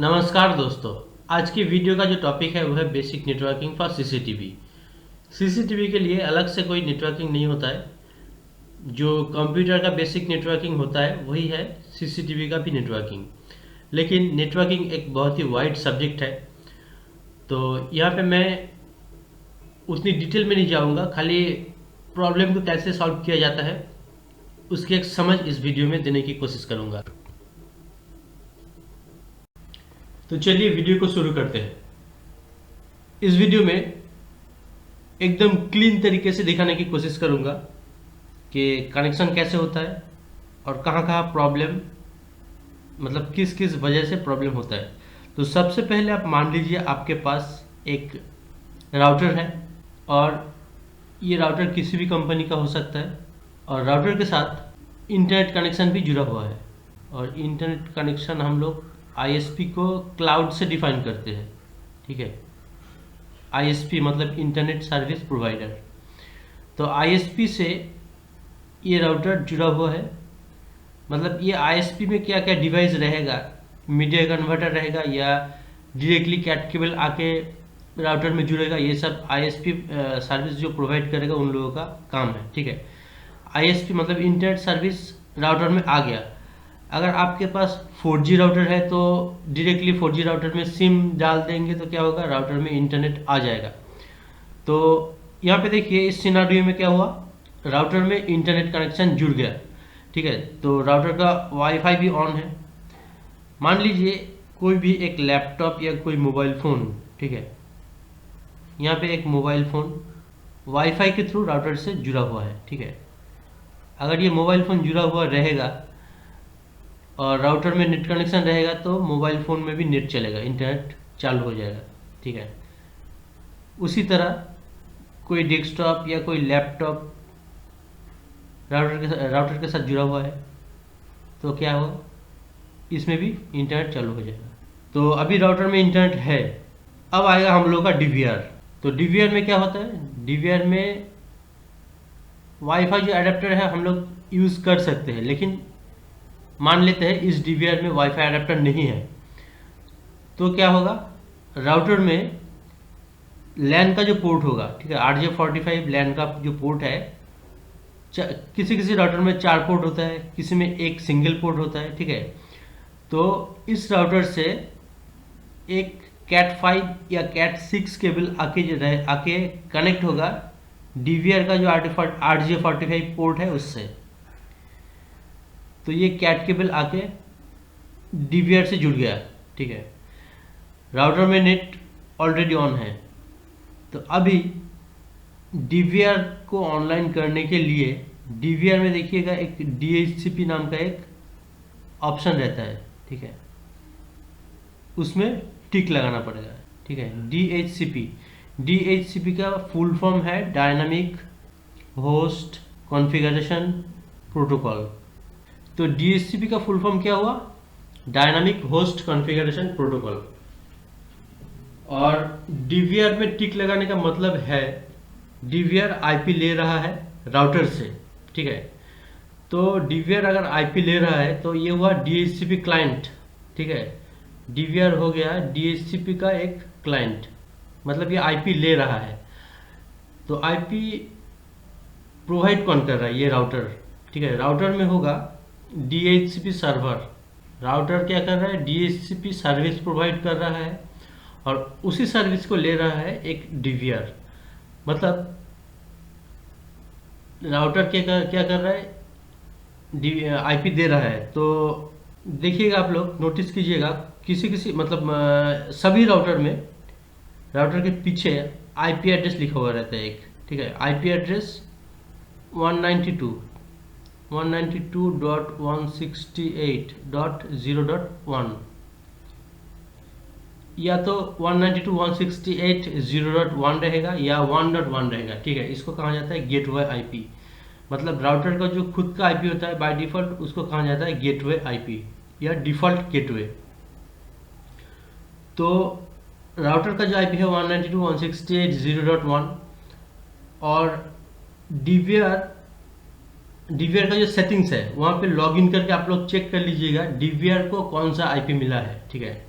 नमस्कार दोस्तों। आज की वीडियो का जो टॉपिक है वो है basic networking for CCTV. CCTV के लिए अलग से कोई नेटवर्किंग नहीं होता है। जो कंप्यूटर का बेसिक नेटवर्किंग होता है वही है सीसीटीवी का भी नेटवर्किंग। लेकिन नेटवर्किंग एक बहुत ही वाइड सब्जेक्ट है, तो यहाँ पे मैं उतनी डिटेल में नहीं जाऊँगा। खाली प्रॉब्लम को कैसे सॉल्व किया जाता है उसकी एक समझ इस वीडियो में देने की कोशिश करूँगा। तो चलिए वीडियो को शुरू करते हैं। इस वीडियो में एकदम क्लीन तरीके से दिखाने की कोशिश करूंगा कि कनेक्शन कैसे होता है और कहाँ कहाँ प्रॉब्लम, मतलब किस किस वजह से प्रॉब्लम होता है। तो सबसे पहले आप मान लीजिए आपके पास एक राउटर है और ये राउटर किसी भी कंपनी का हो सकता है और राउटर के साथ इंटरनेट कनेक्शन भी जुड़ा हुआ है। और इंटरनेट कनेक्शन हम लोग आईएसपी को क्लाउड से डिफाइन करते हैं, ठीक है। आईएसपी मतलब इंटरनेट सर्विस प्रोवाइडर। तो आईएसपी से ये राउटर जुड़ा हुआ है। मतलब ये आईएसपी में क्या क्या डिवाइस रहेगा, मीडिया कन्वर्टर रहेगा या डायरेक्टली कैट केबल आके राउटर में जुड़ेगा, ये सब आईएसपी सर्विस जो प्रोवाइड करेगा उन लोगों का काम है, ठीक है। आईएसपी मतलब इंटरनेट सर्विस राउटर में आ गया। अगर आपके पास 4G राउटर है तो डायरेक्टली 4G राउटर में सिम डाल देंगे तो क्या होगा, राउटर में इंटरनेट आ जाएगा। तो यहाँ पे देखिए इस सिनारियो में क्या हुआ, राउटर में इंटरनेट कनेक्शन जुड़ गया, ठीक है। तो राउटर का वाईफाई भी ऑन है। मान लीजिए कोई भी एक लैपटॉप या कोई मोबाइल फ़ोन, ठीक है, यहाँ पे एक मोबाइल फ़ोन वाईफाई के थ्रू राउटर से जुड़ा हुआ है, ठीक है। अगर ये मोबाइल फ़ोन जुड़ा हुआ रहेगा और राउटर में नेट कनेक्शन रहेगा तो मोबाइल फ़ोन में भी नेट चलेगा, इंटरनेट चालू हो जाएगा, ठीक है। उसी तरह कोई डेस्कटॉप या कोई लैपटॉप राउटर के साथ जुड़ा हुआ है तो क्या होगा, इसमें भी इंटरनेट चालू हो जाएगा। तो अभी राउटर में इंटरनेट है। अब आएगा हम लोग का डीवीआर। तो डीवीआर में क्या होता है, डीवीआर में वाईफाई जो एडेप्टर है हम लोग यूज़ कर सकते हैं, लेकिन मान लेते हैं इस डीवीआर में वाईफाई एडेप्टर नहीं है तो क्या होगा, राउटर में लैन का जो पोर्ट होगा, ठीक है, RJ45 लैन का जो पोर्ट है, किसी किसी राउटर में 4 पोर्ट होता है, किसी में एक सिंगल पोर्ट होता है, ठीक है। तो इस राउटर से एक कैट 5 या कैट 6 केबल आके कनेक्ट होगा डीवीआर का जो RJ45 पोर्ट है उससे। तो ये कैट केबल आके डीवीआर से जुड़ गया, ठीक है। राउटर में नेट ऑलरेडी ऑन है। तो अभी डीवीआर को ऑनलाइन करने के लिए डीवीआर में देखिएगा एक DHCP नाम का एक ऑप्शन रहता है, ठीक है, उसमें टिक लगाना पड़ेगा, ठीक है। DHCP का फुल फॉर्म है डायनामिक होस्ट कॉन्फ़िगरेशन प्रोटोकॉल। तो DHCP का फुल फॉर्म क्या हुआ, डायनामिक होस्ट कॉन्फ़िगरेशन प्रोटोकॉल। और डीवीआर में टिक लगाने का मतलब है डीवीआर आईपी ले रहा है राउटर से, ठीक है। तो डीवीआर अगर आईपी ले रहा है तो ये हुआ DHCP क्लाइंट, ठीक है। डीवीआर हो गया DHCP का एक क्लाइंट, मतलब ये आईपी ले रहा है। तो आईपी प्रोवाइड कौन कर रहा है, ये राउटर, ठीक है। राउटर में होगा DHCP सर्वर। राउटर क्या कर रहा है, DHCP सर्विस प्रोवाइड कर रहा है और उसी सर्विस को ले रहा है एक डीवीआर। मतलब राउटर क्या कर रहा है, आईपी दे रहा है। तो देखिएगा आप लोग नोटिस कीजिएगा किसी मतलब सभी राउटर में, राउटर के पीछे आईपी एड्रेस लिखा हुआ रहता है एक, ठीक है। आईपी एड्रेस 192.168.0.1 या तो 192.168.0.1 रहेगा या 1.1 रहेगा, ठीक है। इसको कहा जाता है गेटवे आईपी। मतलब राउटर का जो खुद का आईपी होता है बाय डिफॉल्ट उसको कहा जाता है गेटवे आईपी या डिफॉल्ट गेटवे। तो राउटर का जो आईपी है 192.168.0.1 और डीवीआर का जो सेटिंग्स है वहाँ पे लॉगिन करके आप लोग चेक कर लीजिएगा डीवीआर को कौन सा आईपी मिला है, ठीक है।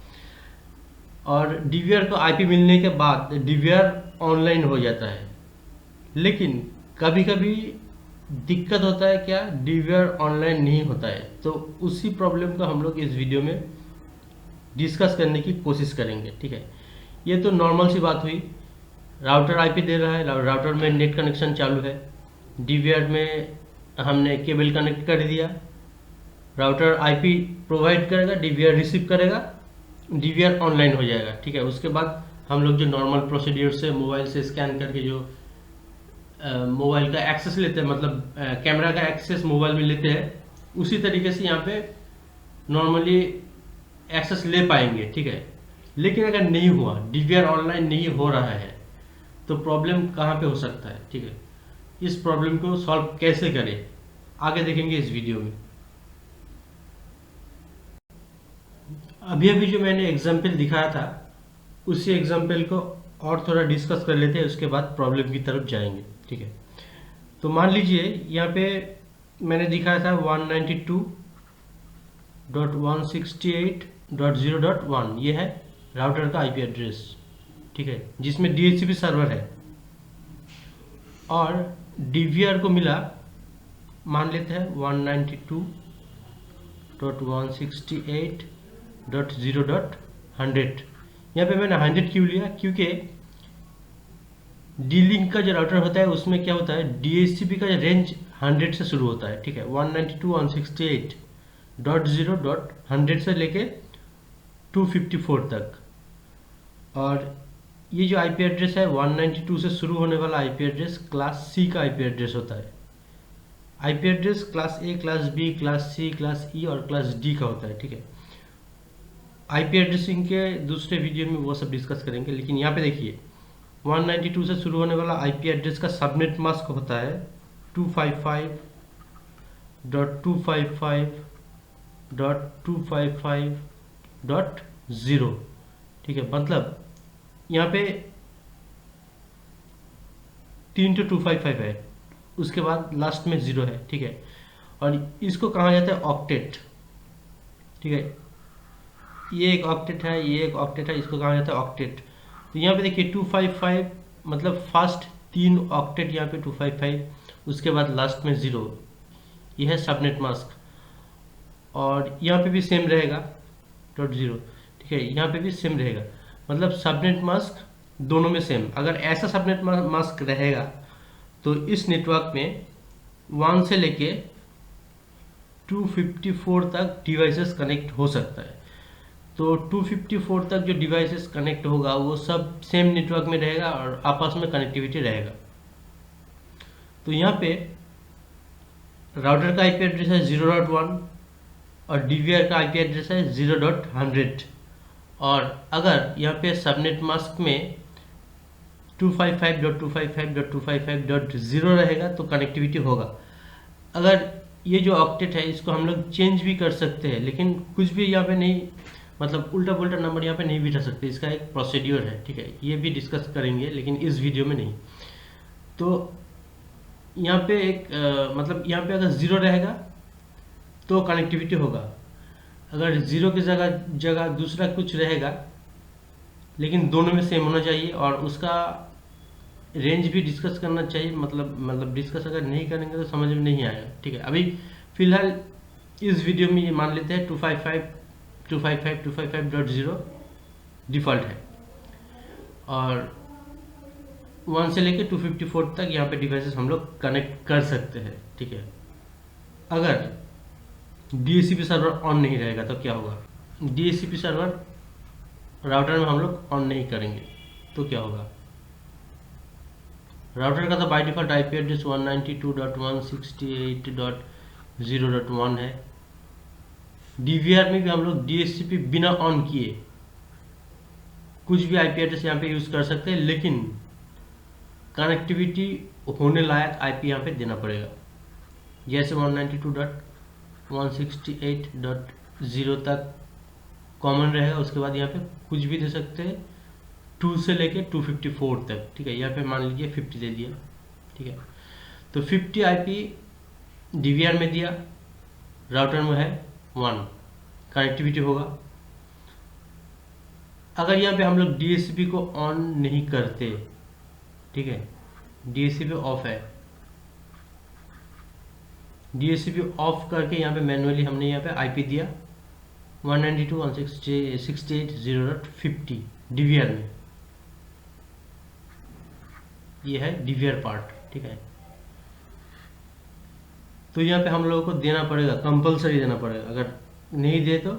और डीवीआर को आईपी मिलने के बाद डीवीआर ऑनलाइन हो जाता है। लेकिन कभी कभी दिक्कत होता है क्या, डीवीआर ऑनलाइन नहीं होता है। तो उसी प्रॉब्लम को हम लोग इस वीडियो में डिस्कस करने की कोशिश करेंगे, ठीक है। ये तो नॉर्मल सी बात हुई, राउटर आईपी दे रहा है, राउटर में नेट कनेक्शन चालू है, डीवीआर में हमने केबल कनेक्ट कर दिया, राउटर आईपी प्रोवाइड करेगा, डीवीआर रिसीव करेगा, डीवीआर ऑनलाइन हो जाएगा, ठीक है। उसके बाद हम लोग जो नॉर्मल प्रोसीड्यूर से मोबाइल से स्कैन करके जो मोबाइल का एक्सेस लेते हैं, मतलब कैमरा का एक्सेस मोबाइल में लेते हैं, उसी तरीके से यहाँ पे नॉर्मली एक्सेस ले पाएंगे, ठीक है। लेकिन अगर नहीं हुआ, डीवीआर ऑनलाइन नहीं हो रहा है, तो प्रॉब्लम कहाँ पे हो सकता है, ठीक है। इस प्रॉब्लम को सॉल्व कैसे करें आगे देखेंगे इस वीडियो में। अभी अभी जो मैंने एग्जाम्पल दिखाया था, उसी एग्जाम्पल को और थोड़ा डिस्कस कर लेते हैं, उसके बाद प्रॉब्लम की तरफ जाएंगे, ठीक है। तो मान लीजिए यहाँ पे मैंने दिखाया था 192.168.0.1, ये है राउटर का आईपी एड्रेस, ठीक है, जिसमें डीएचसीपी सर्वर है। और डीवीआर को मिला, मान लेते हैं 192.168.0.100। यहाँ पे मैंने 100 क्यों लिया, क्योंकि डी लिंक का जो राउटर होता है उसमें क्या होता है, डीएचसीपी का रेंज 100 से शुरू होता है, ठीक है। 192.168.0.100 से लेके 254 तक। और ये जो आईपी एड्रेस है 192 से शुरू होने वाला आईपी एड्रेस क्लास सी का आईपी एड्रेस होता है। IP address class A, class B, class C, class E और क्लास डी का होता है, ठीक है। आईपी एड्रेसिंग के दूसरे वीडियो में वो सब डिस्कस करेंगे, लेकिन यहाँ पे देखिए 192 से शुरू होने वाला आईपी एड्रेस का सबनेट मास्क होता है 255.255.255.0, ठीक है। मतलब यहाँ पे 3 to 255 है, उसके बाद लास्ट में 0 है, ठीक है। और इसको कहा जाता है ऑक्टेट, ठीक है। ये एक ऑक्टेट है, ये एक ऑक्टेट है, इसको कहा जाता है ऑक्टेट। तो यहाँ पे देखिए 255 मतलब फर्स्ट 3 ऑक्टेट यहाँ पे 255, उसके बाद लास्ट में 0, ये है सबनेट मास्क। और यहाँ पे भी सेम रहेगा .0, ठीक है, यहाँ पे भी सेम रहेगा। मतलब सबनेट मास्क दोनों में सेम। अगर ऐसा सबनेट मास्क रहेगा तो इस नेटवर्क में 1 से लेके 254 तक डिवाइसेस कनेक्ट हो सकता है। तो 254 तक जो डिवाइसेस कनेक्ट होगा वो सब सेम नेटवर्क में रहेगा और आपस में कनेक्टिविटी रहेगा। तो यहाँ पे राउटर का आईपी एड्रेस है 0.1 और डीवीआर का आईपी एड्रेस है 0.100। और अगर यहाँ पे सबनेट मास्क में 255.255.255.0 रहेगा तो कनेक्टिविटी होगा। अगर ये जो ऑक्टेट है इसको हम लोग चेंज भी कर सकते हैं, लेकिन कुछ भी यहाँ पे नहीं, मतलब उल्टा पुल्टा नंबर यहाँ पे नहीं बिठा सकते, इसका एक प्रोसीड्यूर है, ठीक है। ये भी डिस्कस करेंगे लेकिन इस वीडियो में नहीं। तो यहाँ पे एक मतलब यहाँ पे अगर 0 रहेगा तो कनेक्टिविटी होगा, अगर 0 की जगह दूसरा कुछ रहेगा, लेकिन दोनों में सेम होना चाहिए और उसका रेंज भी डिस्कस करना चाहिए। मतलब डिस्कस अगर नहीं करेंगे तो समझ में नहीं आएगा, ठीक है। अभी फिलहाल इस वीडियो में ये मान लेते हैं 255.255.0 डिफ़ॉल्ट है और 1 से लेके 254 तक यहाँ पे डिवाइसेस हम लोग कनेक्ट कर सकते हैं, ठीक है। अगर डीएचसीपी सर्वर ऑन नहीं रहेगा तो क्या होगा, डीएचसीपी सर्वर राउटर में हम लोग ऑन नहीं करेंगे तो क्या होगा। राउटर का तो बाय डिफॉल्ट आईपी एड्रेस 192.168.0.1 है। डीवीआर में भी हम लोग डीएचसीपी बिना ऑन किए कुछ भी आईपी एड्रेस यहाँ पे यूज कर सकते हैं, लेकिन कनेक्टिविटी होने लायक आईपी यहाँ पे देना पड़ेगा। जैसे 192.168.0 तक कॉमन रहेगा, उसके बाद यहाँ पे कुछ भी दे सकते हैं 2 से लेके 254 तक, ठीक है। यहाँ पे मान लीजिए 50 दे दिया, ठीक है। तो 50 आईपी डीवीआर में दिया, राउटर में है 1, कनेक्टिविटी होगा। अगर यहाँ पे हम लोग DHCP को ऑन नहीं करते, ठीक है, DHCP ऑफ है, DHCP ऑफ करके यहाँ पे मैनुअली हमने यहाँ पे IP दिया 192.168.0.50 DVR में, ये है DVR पार्ट, ठीक है। तो यहाँ पे हम लोगों को देना पड़ेगा, कंपलसरी देना पड़ेगा, अगर नहीं दे तो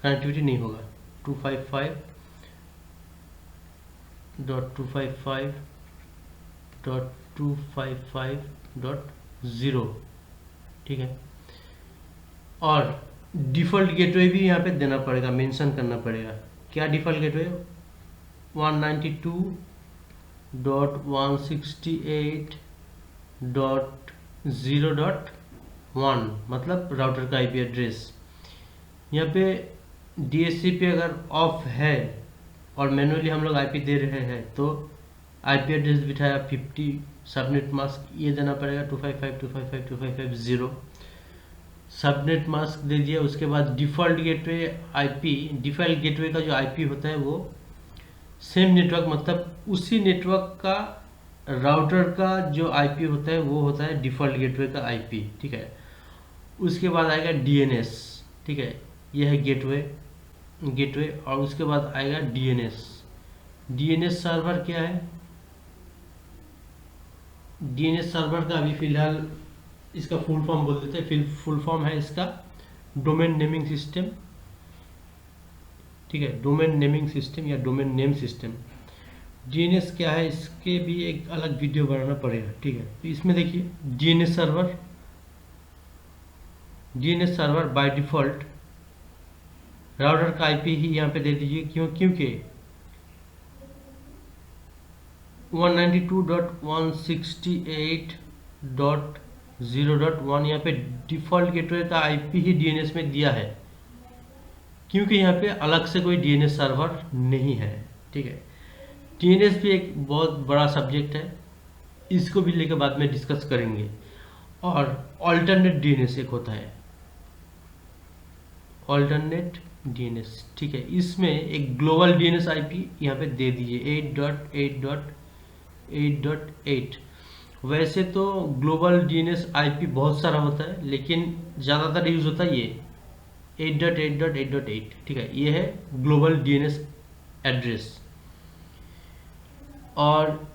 कनेक्टिविटी नहीं होगा। 255.255.255.0, ठीक है। और डिफ़ॉल्ट गेटवे भी यहाँ पे देना पड़ेगा, मेंशन करना पड़ेगा। क्या डिफ़ॉल्ट गेटवे? 192.168.0.1 मतलब राउटर का IP एड्रेस। यहाँ पे DHCP अगर ऑफ है और मैनुअली हम लोग IP दे रहे हैं तो IP एड्रेस बिठाया 50, सबनेट मास्क ये देना पड़ेगा 255.255.255.0 सबनेट मास्क दे दिया। उसके बाद default gateway IP, default gateway का जो IP होता है वो सेम नेटवर्क, मतलब उसी नेटवर्क का राउटर का जो IP होता है वो होता है डिफ़ॉल्ट गेटवे का IP, ठीक है। उसके बाद आएगा DNS, ठीक है, यह है गेटवे और उसके बाद आएगा DNS सर्वर क्या है? DNS सर्वर का अभी फिलहाल इसका फुल फॉर्म बोल देते हैं। फुल फॉर्म है इसका डोमेन नेमिंग सिस्टम, ठीक है, डोमेन नेमिंग सिस्टम या डोमेन नेम सिस्टम। DNS क्या है, इसके भी एक अलग वीडियो बनाना पड़ेगा, ठीक है। तो इसमें देखिए DNS server by default router का IP ही यहाँ पे दे दीजिए, क्योंकि 192.168.0.1 यहाँ पे डिफ़ॉल्ट गेटवे का IP ही DNS में दिया है, क्योंकि यहाँ पे अलग से कोई DNS सर्वर नहीं है, ठीक है। DNS भी एक बहुत बड़ा सब्जेक्ट है, इसको भी लेकर बाद में डिस्कस करेंगे। और ऑल्टरनेट DNS एक होता है, ऑल्टरनेट DNS, ठीक है। इसमें एक ग्लोबल DNS IP यहाँ पे दे दीजिए 8.8.8.8। वैसे तो ग्लोबल DNS IP बहुत सारा होता है, लेकिन ज़्यादातर यूज होता है ये 8.8.8.8, ठीक है, ये है ग्लोबल DNS एड्रेस। और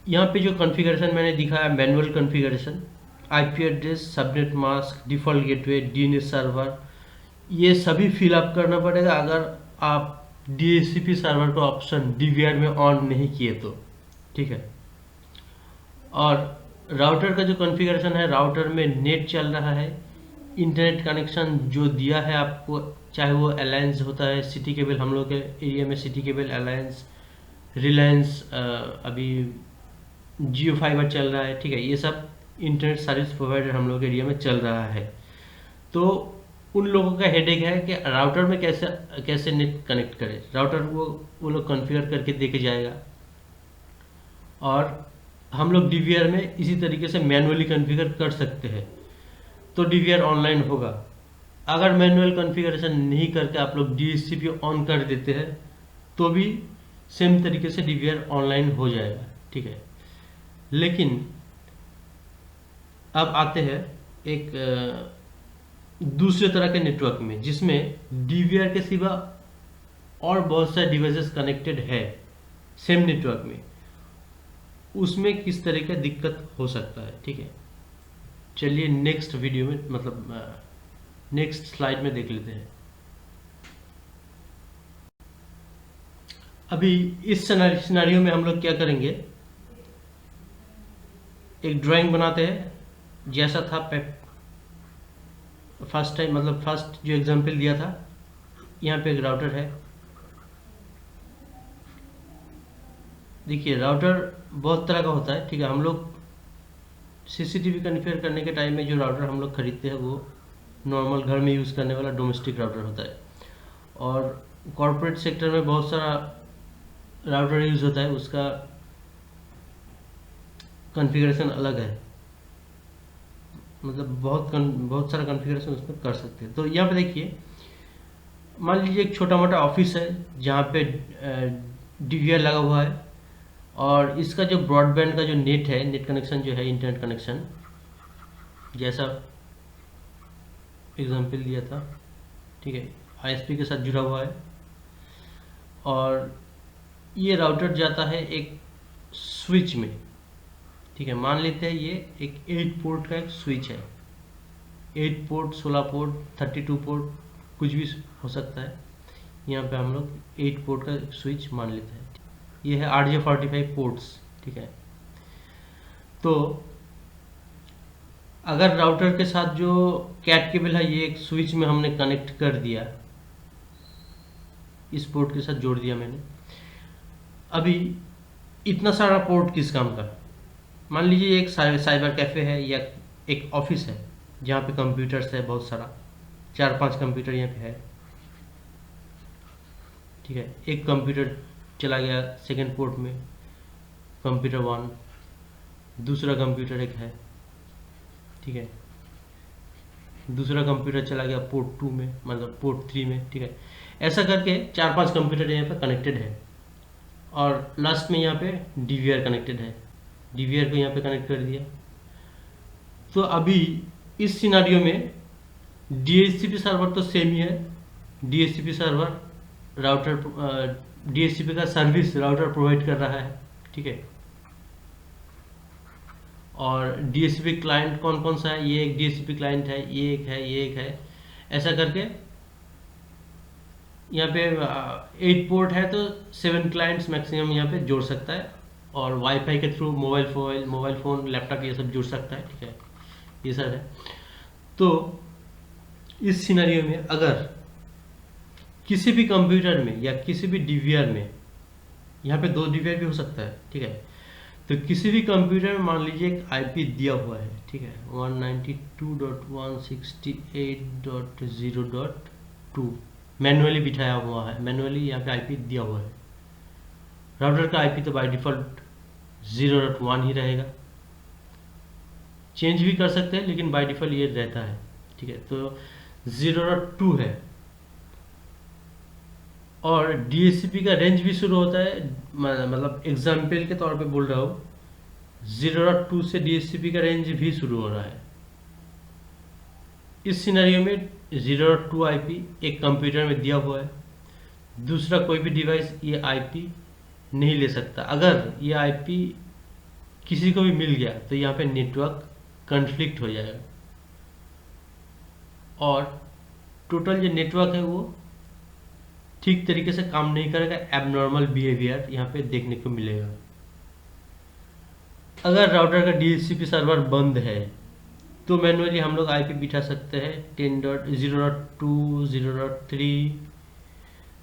यहाँ पे जो कॉन्फ़िगरेशन मैंने दिखाया manual configuration, IP address, subnet mask, default gateway, DNS server, ये सभी फिलअप करना पड़ेगा अगर आप DHCP सर्वर का ऑप्शन DVR में ऑन नहीं किए तो, ठीक है। और राउटर का जो कॉन्फ़िगरेशन है, राउटर में नेट चल रहा है, इंटरनेट कनेक्शन जो दिया है आपको, चाहे वो अलायंस होता है, सिटी केबल, हम लोग के एरिया में सिटी केबल, अलायंस, रिलायंस, अभी जियो फाइबर चल रहा है, ठीक है, ये सब इंटरनेट सर्विस प्रोवाइडर हम लोग के एरिया में चल रहा है। तो उन लोगों का हेडेक है कि राउटर में कैसे नेट कनेक्ट करें। राउटर वो लोग कॉन्फ़िगर करके दे के जाएगा और हम लोग DVR में इसी तरीके से मैनुअली कॉन्फ़िगर कर सकते हैं, तो DVR ऑनलाइन होगा। अगर मैनुअल कॉन्फ़िगरेशन नहीं करके आप लोग DHCP ऑन कर देते हैं तो भी सेम तरीके से DVR ऑनलाइन हो जाएगा, ठीक है। लेकिन अब आते हैं एक दूसरे तरह के नेटवर्क में, जिसमें DVR के सिवा और बहुत सारे डिवाइसेस कनेक्टेड है सेम नेटवर्क में, उसमें किस तरह का दिक्कत हो सकता है, ठीक है। चलिए नेक्स्ट वीडियो में, मतलब नेक्स्ट स्लाइड में देख लेते हैं। अभी इस सिनेरियो में हम लोग क्या करेंगे, एक ड्राइंग बनाते हैं जैसा था फर्स्ट टाइम, मतलब फर्स्ट जो एग्जांपल दिया था। यहाँ पे एक राउटर है, देखिए राउटर बहुत तरह का होता है, ठीक है। हम लोग CCTV कॉन्फ़िगर करने के टाइम में जो राउटर हम लोग खरीदते हैं वो नॉर्मल घर में यूज़ करने वाला डोमेस्टिक राउटर होता है, और कॉर्पोरेट सेक्टर में बहुत सारा राउटर यूज़ होता है, उसका कॉन्फ़िगरेशन अलग है, मतलब बहुत सारा कॉन्फ़िगरेशन उसमें कर सकते हैं। तो यहाँ पे देखिए मान लीजिए एक छोटा मोटा ऑफिस है जहाँ पे डीवीआर लगा हुआ है, और इसका जो ब्रॉडबैंड का जो नेट है, नेट कनेक्शन जो है, इंटरनेट कनेक्शन, जैसा एग्जांपल दिया था, ठीक है, आईएसपी के साथ जुड़ा हुआ है। और ये राउटर जाता है एक स्विच में, ठीक है। मान लेते हैं ये एक 8 पोर्ट का एक स्विच है, 8 पोर्ट, 16 पोर्ट, 32 पोर्ट, कुछ भी हो सकता है। यहाँ पे हम लोग 8 पोर्ट का स्विच मान लेते हैं। ये है RJ45 पोर्ट्स, ठीक है। तो अगर राउटर के साथ जो कैट केबल है ये एक स्विच में हमने कनेक्ट कर दिया, इस पोर्ट के साथ जोड़ दिया मैंने। अभी इतना सारा पोर्ट किस काम का? मान लीजिए एक साइबर कैफे है या एक ऑफिस है जहाँ पे कंप्यूटर्स है बहुत सारा, 4-5 कंप्यूटर यहाँ पे है, ठीक है। एक कंप्यूटर चला गया सेकंड पोर्ट में, कंप्यूटर 1, दूसरा कंप्यूटर एक है, ठीक है, दूसरा कंप्यूटर चला गया पोर्ट 2 में, मतलब पोर्ट 3 में, ठीक है। ऐसा करके 4-5 कंप्यूटर यहाँ पे कनेक्टेड है, और लास्ट में यहाँ पे डीवीआर कनेक्टेड है, डीवीआर को यहाँ पे कनेक्ट कर दिया। तो अभी इस सिनारियो में डीएचसीपी सर्वर तो सेम ही है, डीएचसीपी सर्वर राउटर, डीएचसीपी का सर्विस राउटर प्रोवाइड कर रहा है, ठीक है। और डीएचसीपी क्लाइंट कौन कौन सा है? ये एक डीएचसीपी क्लाइंट है, ये एक है, ये एक है। ऐसा करके यहाँ पे 8 पोर्ट है तो 7 क्लाइंट्स मैक्सिमम यहाँ पे जोड़ सकता है, और वाईफाई के थ्रू मोबाइल फ़ोन, लैपटॉप ये सब जुड़ सकता है, ठीक है। ये सब है। तो इस सिनेरियो में अगर किसी भी कंप्यूटर में या किसी भी डीवीआर में, यहाँ पे 2 डीवीआर भी हो सकता है, ठीक है। तो किसी भी कंप्यूटर में मान लीजिए एक आईपी दिया हुआ है, ठीक है, 192.168.0.2 मैनुअली बिठाया हुआ है, मैनुअली यहाँ पे आईपी दिया हुआ है। राउटर का आईपी तो बाय डिफॉल्ट 0.1 ही रहेगा, चेंज भी कर सकते हैं लेकिन बाय डिफॉल्ट ये रहता है, ठीक है। तो 0.2 है, और डीएचसीपी का रेंज भी शुरू होता है, मतलब एग्जाम्पल के तौर पे बोल रहा हूँ, 0.2 से डीएचसीपी का रेंज भी शुरू हो रहा है। इस सिनेरियो में 0.2 आईपी एक कंप्यूटर में दिया हुआ है, दूसरा कोई भी डिवाइस ये आईपी नहीं ले सकता। अगर ये आईपी किसी को भी मिल गया तो यहाँ पे नेटवर्क कन्फ्लिक्ट हो जाएगा, और टोटल जो नेटवर्क है वो ठीक तरीके से काम नहीं करेगा, एबनॉर्मल बिहेवियर यहाँ पे देखने को मिलेगा। अगर राउटर का डीएचसीपी सर्वर बंद है तो मैनुअली हम लोग आईपी बिठा सकते हैं 10.0.2, 0.3,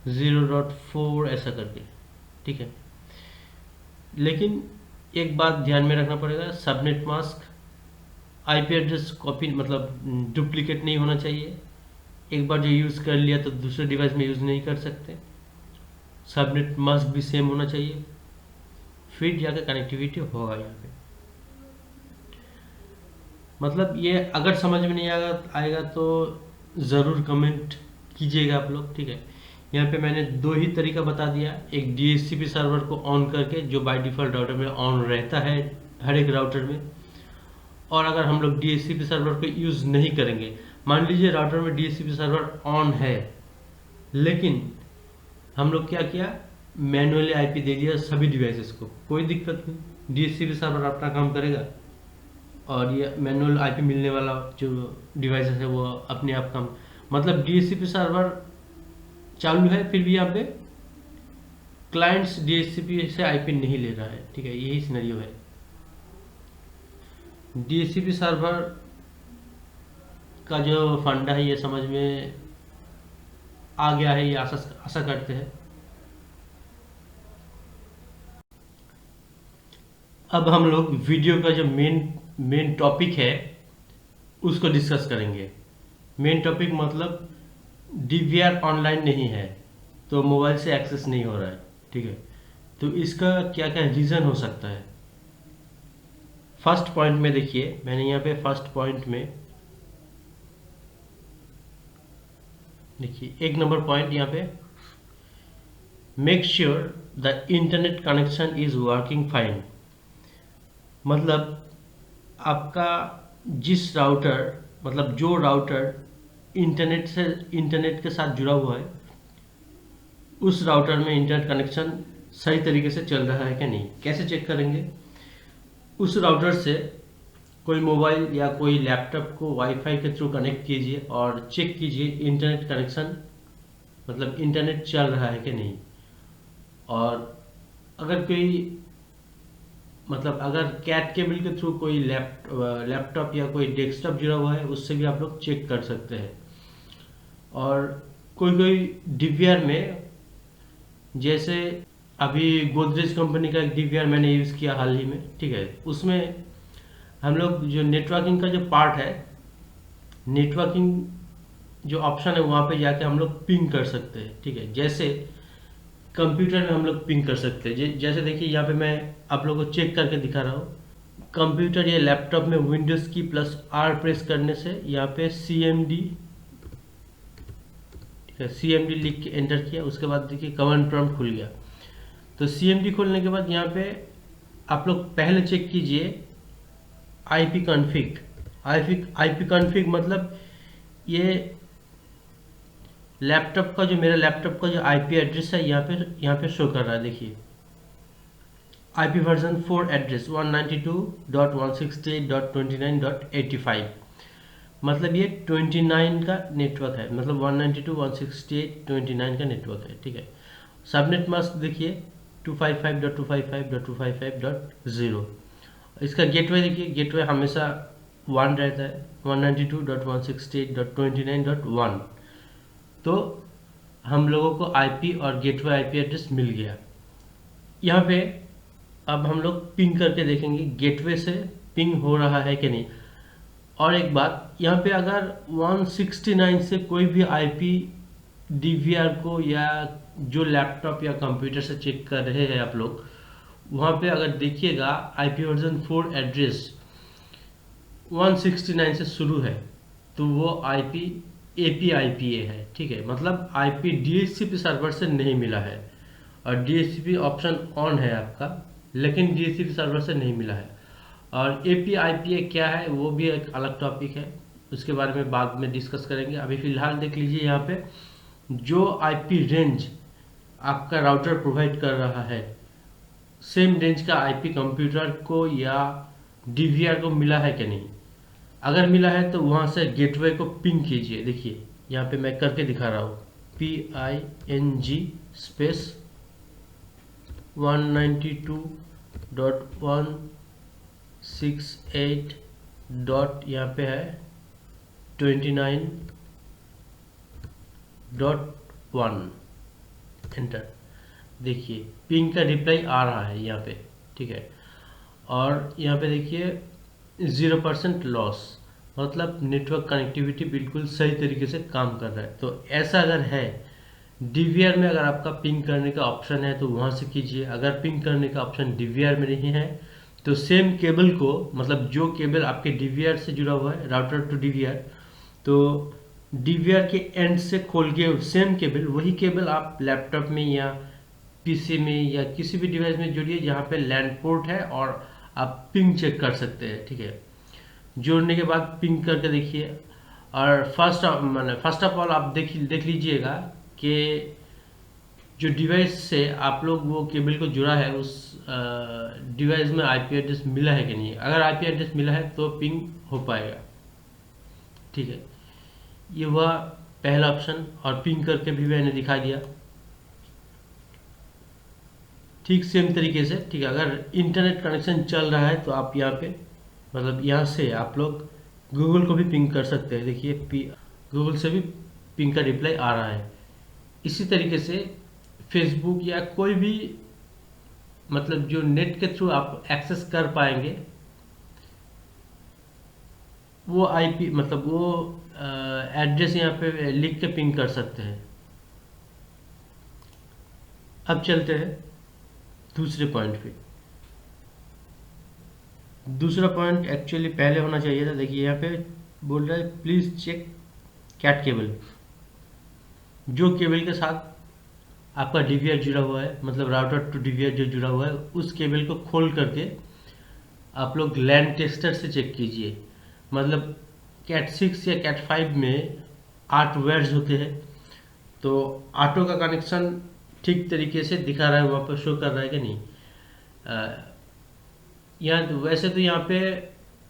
0.4 ऐसा करके, ठीक है। लेकिन एक बात ध्यान में रखना पड़ेगा, subnet mask IP address copy मतलब डुप्लीकेट नहीं होना चाहिए। एक बार जो यूज़ कर लिया तो दूसरे डिवाइस में यूज़ नहीं कर सकते। सबनेट मास्क भी सेम होना चाहिए, फिर जाकर कनेक्टिविटी होगा यहाँ पे। मतलब ये अगर समझ में नहीं आएगा तो ज़रूर कमेंट कीजिएगा आप लोग, ठीक है। यहाँ पे मैंने 2 ही तरीका बता दिया, एक डीएचसीपी सर्वर को ऑन करके जो बाय डिफ़ॉल्ट राउटर में ऑन रहता है हर एक राउटर में, और अगर हम लोग डीएचसीपी सर्वर को यूज़ नहीं करेंगे, मान लीजिए राउटर में डीएचसीपी सर्वर ऑन है लेकिन हम लोग क्या किया, मैनुअली आईपी दे दिया सभी डिवाइसेस को, कोई दिक्कत नहीं, डीएचसीपी सर्वर अपना काम करेगा, और ये मैनुअल आईपी मिलने वाला जो डिवाइसेस है वो अपने आप काम, मतलब डीएचसीपी सर्वर चालू है फिर भी यहाँ पे क्लाइंट्स डीएचसीपी से आईपी नहीं ले रहा है, ठीक है। यही सिनेरियो है। डीएचसीपी सर्वर का जो फंडा है ये समझ में आ गया है, ये आशा करते हैं। अब हम लोग वीडियो का जो मेन टॉपिक है उसको डिस्कस करेंगे। मेन टॉपिक मतलब डीवीआर ऑनलाइन नहीं है तो मोबाइल से एक्सेस नहीं हो रहा है, ठीक है। तो इसका क्या क्या रीज़न हो सकता है? फर्स्ट पॉइंट में देखिए, मैंने यहाँ पे फर्स्ट पॉइंट में देखिए 1 नंबर पॉइंट यहाँ पे, make sure the internet connection is working fine. मतलब आपका जिस राउटर, मतलब जो राउटर इंटरनेट के साथ जुड़ा हुआ है, उस राउटर में इंटरनेट कनेक्शन सही तरीके से चल रहा है कि नहीं। कैसे चेक करेंगे? उस राउटर से कोई मोबाइल या कोई लैपटॉप को वाईफाई के थ्रू कनेक्ट कीजिए और चेक कीजिए इंटरनेट कनेक्शन, मतलब इंटरनेट चल रहा है कि नहीं। और अगर कोई, मतलब अगर कैट केबल के थ्रू कोई लैपटॉप या कोई डेस्कटॉप जुड़ा हुआ है, उससे भी आप लोग चेक कर सकते हैं। और कोई कोई डीवीआर में, जैसे अभी गोदरेज कंपनी का एक डीवीआर मैंने यूज़ किया हाल ही में, ठीक है, उसमें हम लोग जो नेटवर्किंग का जो पार्ट है, नेटवर्किंग जो ऑप्शन है वहाँ पे जाके हम लोग पिंग कर सकते हैं, ठीक है। जैसे कंप्यूटर में हम लोग पिंग कर सकते हैं, जैसे देखिए यहाँ पे मैं आप लोगों को चेक करके दिखा रहा हूँ। कंप्यूटर या लैपटॉप में विंडोज की प्लस आर प्रेस करने से यहाँ पे CMD, ठीक है, CMD लिख के एंटर किया, उसके बाद देखिए कमांड प्रॉम्प्ट खुल गया। तो CMD खोलने के बाद यहाँ पे आप लोग पहले चेक कीजिए IP कॉन्फ़िग। IP कॉन्फ़िग मतलब ये लैपटॉप का, जो मेरा लैपटॉप का जो IP एड्रेस है यहाँ पे शो कर रहा है। देखिए IP वर्जन 4 एड्रेस 192.168.29.85, मतलब ये 29 का नेटवर्क है, मतलब 192.168.29 का नेटवर्क है, ठीक है। सबनेट मास्क देखिए 255.255.255.0। इसका गेटवे देखिए, गेटवे हमेशा 1 रहता है, 192.168.29.1। तो हम लोगों को IP और गेटवे IP एड्रेस मिल गया। यहाँ पे अब हम लोग पिंग करके देखेंगे गेटवे से पिंग हो रहा है कि नहीं। और एक बात, यहाँ पे अगर 169 से कोई भी IP DVR को, या जो लैपटॉप या कंप्यूटर से चेक कर रहे हैं आप लोग, वहाँ पे अगर देखिएगा IP वर्जन 4 एड्रेस 169 से शुरू है, तो वो IP APIPA है, ठीक है, मतलब IP DHCP सर्वर से नहीं मिला है। और DHCP ऑप्शन ऑन है आपका, लेकिन DHCP सर्वर से नहीं मिला है। और APIPA क्या है वो भी एक अलग टॉपिक है, उसके बारे में बाद में डिस्कस करेंगे। अभी फिलहाल देख लीजिए यहाँ पे जो IP रेंज आपका राउटर प्रोवाइड कर रहा है, सेम रेंज का IP कंप्यूटर को या DVR को मिला है कि नहीं। अगर मिला है तो वहाँ से गेटवे को पिंग कीजिए। देखिए यहाँ पे मैं करके दिखा रहा हूँ, PING स्पेस 192.168 डॉट यहाँ पे है 29.1 एंटर। देखिए पिंग का रिप्लाई आ रहा है यहाँ पे, ठीक है। और यहाँ पे देखिए 0% लॉस, मतलब नेटवर्क कनेक्टिविटी बिल्कुल सही तरीके से काम कर रहा है। तो ऐसा अगर है, DVR में अगर आपका पिंग करने का ऑप्शन है तो वहाँ से कीजिए। अगर पिंग करने का ऑप्शन DVR में नहीं है तो सेम केबल को, मतलब जो केबल आपके DVR से जुड़ा हुआ है, राउटर टू DVR, तो DVR के एंड से खोल के सेम केबल, वही केबल आप लैपटॉप में या PC में या किसी भी डिवाइस में जोड़िए जहाँ पे लैंड पोर्ट है, और आप पिंग चेक कर सकते हैं, ठीक है। जोड़ने के बाद पिंग करके देखिए। और फर्स्ट ऑफ ऑल आप देख लीजिएगा कि जो डिवाइस से आप लोग वो केबल को जुड़ा है, उस डिवाइस में IP एड्रेस मिला है कि नहीं। अगर IP एड्रेस मिला है तो पिंग हो पाएगा, ठीक है। ये हुआ पहला ऑप्शन, और पिंग करके भी मैंने दिखा दिया, ठीक सेम तरीके से, ठीक है। अगर इंटरनेट कनेक्शन चल रहा है तो आप यहाँ पे, मतलब यहाँ से आप लोग गूगल को भी पिंग कर सकते हैं। देखिए गूगल से भी पिंग का रिप्लाई आ रहा है। इसी तरीके से फेसबुक या कोई भी, मतलब जो नेट के थ्रू आप एक्सेस कर पाएंगे, वो IP, मतलब वो एड्रेस यहाँ पे लिख के पिंग कर सकते हैं। अब चलते हैं दूसरे पॉइंट पे। दूसरा पॉइंट एक्चुअली पहले होना चाहिए था। देखिए यहाँ पे बोल रहा है प्लीज चेक कैट केबल। जो केबल के साथ आपका डीवीआर जुड़ा हुआ है, मतलब राउटर टू डीवीआर जो जुड़ा हुआ है, उस केबल को खोल करके आप लोग लैन टेस्टर से चेक कीजिए। मतलब कैट 6 या कैट 5 में 8 वायर्स होते हैं, तो 8 का कनेक्शन ठीक तरीके से दिखा रहा है, वहाँ पर शो कर रहा है कि नहीं। यहाँ वैसे तो यहाँ पे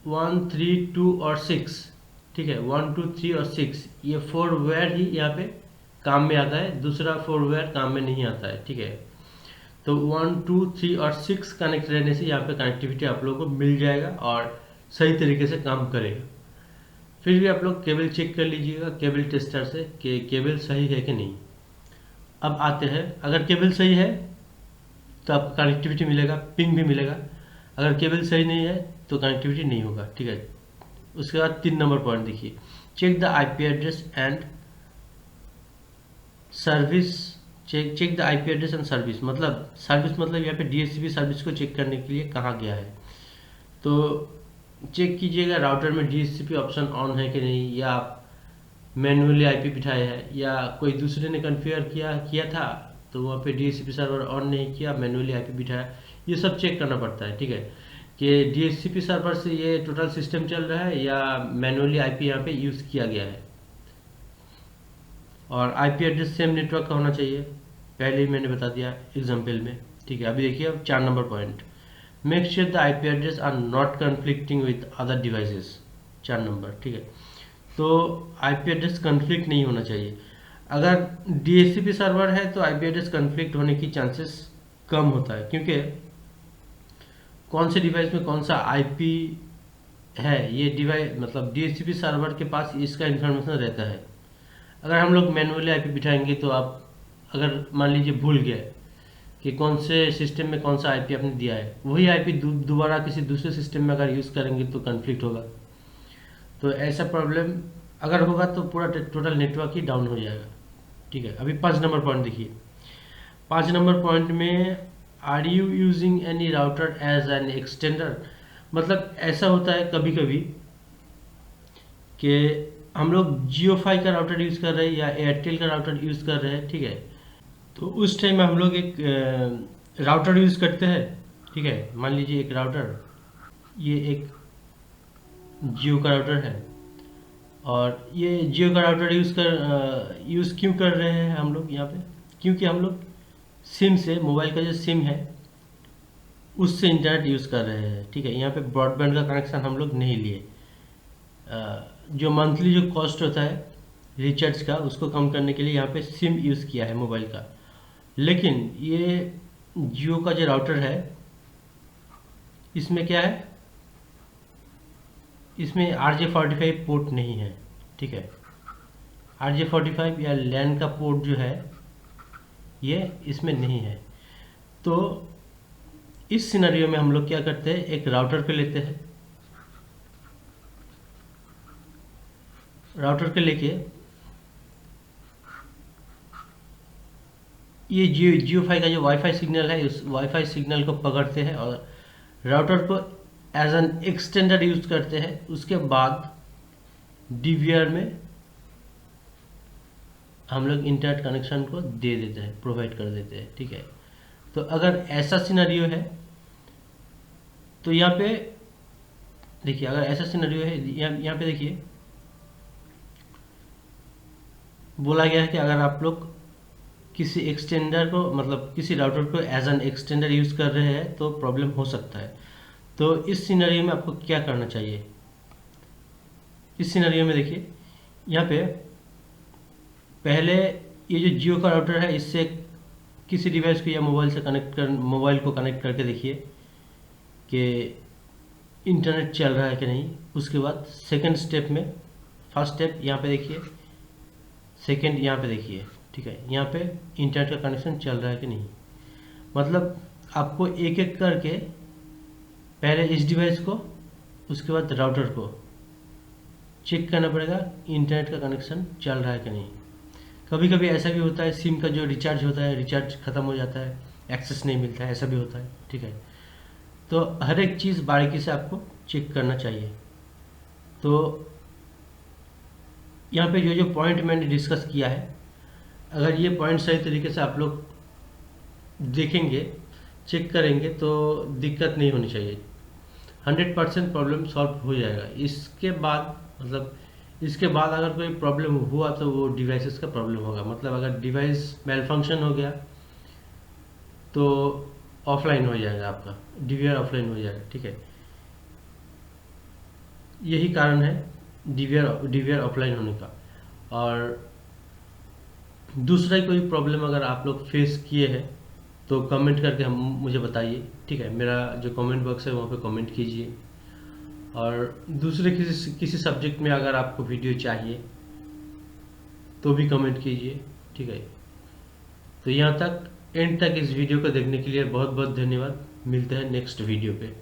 1, 3, 2 और 6, ठीक है, 1, 2, 3 और 6 ये 4 वायर ही यहाँ पे काम में आता है, दूसरा 4 वायर काम में नहीं आता है, ठीक है। तो 1, 2, 3 और 6 कनेक्ट रहने से यहाँ पे कनेक्टिविटी आप लोगों को मिल जाएगा और सही तरीके से काम करेगा। फिर भी आप लोग केबल चेक कर लीजिएगा केबल टेस्टर से कि केबल सही है कि नहीं। अब आते हैं, अगर केबल सही है तो आपको कनेक्टिविटी मिलेगा, पिंग भी मिलेगा। अगर केबल सही नहीं है तो कनेक्टिविटी नहीं होगा, ठीक है। उसके बाद 3 नंबर पॉइंट देखिए, check the IP address and service. Check the IP address and service, मतलब सर्विस मतलब यहाँ पे डीएचसीपी सर्विस को चेक करने के लिए कहाँ गया है। तो चेक कीजिएगा राउटर में डीएचसीपी ऑप्शन ऑन है कि नहीं, या आप मैनुअली आईपी बिठाए हैं, या कोई दूसरे ने कॉन्फ़िगर किया था तो वहाँ पे डीएचसीपी सर्वर ऑन नहीं किया, मैनुअली आईपी बिठाया। ये सब चेक करना पड़ता है, ठीक है, कि डीएचसीपी सर्वर से ये टोटल सिस्टम चल रहा है या मैनुअली आईपी यहाँ पे यूज़ किया गया है। और आईपी एड्रेस सेम नेटवर्क का होना चाहिए, पहले ही मैंने बता दिया एग्जाम्पल में, ठीक है। अभी देखिए अब 4 number point, make sure the IP address are not conflicting with other devices. 4 number, ठीक है। तो आईपी एड्रेस कन्फ्लिक्ट नहीं होना चाहिए। अगर डीएचसीपी सर्वर है तो आईपी एड्रेस कन्फ्लिक्ट होने की चांसेस कम होता है, क्योंकि कौन से डिवाइस में कौन सा आईपी है ये डिवाइस, मतलब डीएचसीपी सर्वर के पास इसका इन्फॉर्मेशन रहता है। अगर हम लोग मैनुअली आईपी बिठाएंगे तो आप अगर मान लीजिए भूल गए कि कौन से सिस्टम में कौन सा आईपी आपने दिया है, वही आईपी दोबारा किसी दूसरे सिस्टम में अगर यूज़ करेंगे तो कन्फ्लिक्ट होगा। तो ऐसा प्रॉब्लम अगर होगा तो पूरा टोटल नेटवर्क ही डाउन हो जाएगा, ठीक है। अभी 5 नंबर पॉइंट देखिए, 5 नंबर पॉइंट में are you using any router as an extender. मतलब ऐसा होता है कभी कभी कि हम लोग जियोफाई का राउटर यूज़ कर रहे हैं या एयरटेल का राउटर यूज़ कर रहे हैं, ठीक है। तो उस टाइम में हम लोग एक राउटर यूज़ करते हैं, ठीक है। मान लीजिए एक राउटर, ये एक जियो का राउटर है, और ये जियो का राउटर यूज़ क्यों कर रहे हैं हम लोग यहाँ पे, क्योंकि हम लोग सिम से, मोबाइल का जो सिम है उससे इंटरनेट यूज़ कर रहे हैं, ठीक है। यहाँ पे ब्रॉडबैंड का कनेक्शन हम लोग नहीं लिए। जो मंथली जो कॉस्ट होता है रिचार्ज का, उसको कम करने के लिए यहाँ पे सिम यूज़ किया है मोबाइल का। लेकिन ये जियो का जो राउटर है इसमें क्या है, इसमें RJ45 पोर्ट नहीं है, ठीक है। RJ45 या लैन का पोर्ट जो है ये इसमें नहीं है। तो इस सिनेरियो में हम लोग क्या करते हैं, एक राउटर पे लेते हैं, राउटर पे लेके ये जियोफाई का जो वाईफाई सिग्नल है उस वाईफाई सिग्नल को पकड़ते हैं और राउटर को एज एन एक्सटेंडर यूज करते हैं। उसके बाद डीवीआर में हम लोग इंटरनेट कनेक्शन को दे देते हैं, प्रोवाइड कर देते हैं, ठीक है। तो अगर ऐसा सिनेरियो है तो यहाँ पे देखिए, अगर ऐसा सिनेरियो है यहाँ पे देखिए बोला गया है कि अगर आप लोग किसी एक्सटेंडर को, मतलब किसी राउटर को एज एन एक्सटेंडर यूज़ कर रहे हैं तो प्रॉब्लम हो सकता है। तो इस सिनेरियो में आपको क्या करना चाहिए, इस सिनेरियो में देखिए यहाँ पे पहले ये जो जियो का राउटर है इससे किसी डिवाइस को या मोबाइल को कनेक्ट करके देखिए कि इंटरनेट चल रहा है कि नहीं। उसके बाद सेकंड स्टेप में, फर्स्ट स्टेप यहाँ पे देखिए, सेकंड यहाँ पे देखिए, ठीक है, यहाँ पे इंटरनेट का कनेक्शन चल रहा है कि नहीं। मतलब आपको एक एक करके पहले इस डिवाइस को, उसके बाद राउटर को चेक करना पड़ेगा इंटरनेट का कनेक्शन चल रहा है कि नहीं। कभी कभी ऐसा भी होता है सिम का जो रिचार्ज होता है, रिचार्ज ख़त्म हो जाता है, एक्सेस नहीं मिलता है, ऐसा भी होता है, ठीक है। तो हर एक चीज़ बारीकी से आपको चेक करना चाहिए। तो यहाँ पे जो जो पॉइंट मैंने डिस्कस किया है अगर ये पॉइंट सही तरीके से आप लोग देखेंगे, चेक करेंगे तो दिक्कत नहीं होनी चाहिए। 100% प्रॉब्लम सॉल्व हो जाएगा। इसके बाद मतलब इसके बाद अगर कोई प्रॉब्लम हुआ तो वो डिवाइसेस का प्रॉब्लम होगा। मतलब अगर डिवाइस मेल फंक्शन हो गया तो ऑफलाइन हो जाएगा, आपका डीवीआर ऑफलाइन हो जाएगा। ठीक है, यही कारण है डीवीआर ऑफलाइन होने का। और दूसरा कोई प्रॉब्लम अगर आप लोग फेस किए हैं तो कमेंट करके हम मुझे बताइए। ठीक है, मेरा जो कमेंट बॉक्स है वहाँ पे कमेंट कीजिए। और दूसरे किसी सब्जेक्ट में अगर आपको वीडियो चाहिए तो भी कमेंट कीजिए। ठीक है, तो यहाँ तक एंड तक इस वीडियो को देखने के लिए बहुत बहुत धन्यवाद। मिलते हैं नेक्स्ट वीडियो पे।